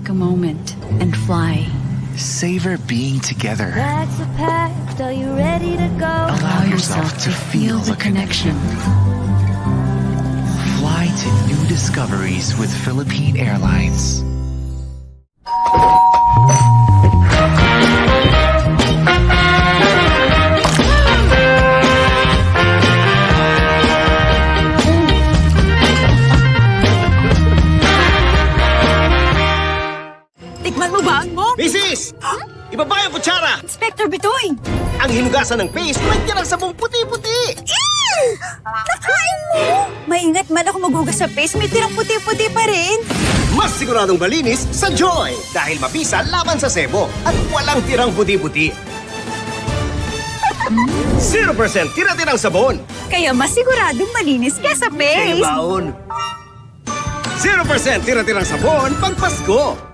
take a moment and fly. Savor being together. Bags are packed, are you ready to go? Allow yourself to feel the connection. Fly to new discoveries with Philippine Airlines. Tikman mo ba ang mo? Mrs! Ibaba yung kutsara! Inspector Bitoy! Ang hinugasan ng paste, lagyan ng sabong puti-puti! Nakain mo! Maingat man ako maghugas sa face, may tirang puti-puti pa rin. Mas siguradong malinis sa Joy! Dahil mabisa laban sa sebo at walang tirang puti-puti. 0% tira-tirang sabon! Kaya mas siguradong malinis ka sa Kaya face. baon! 0% tira-tirang sabon pag Pasko!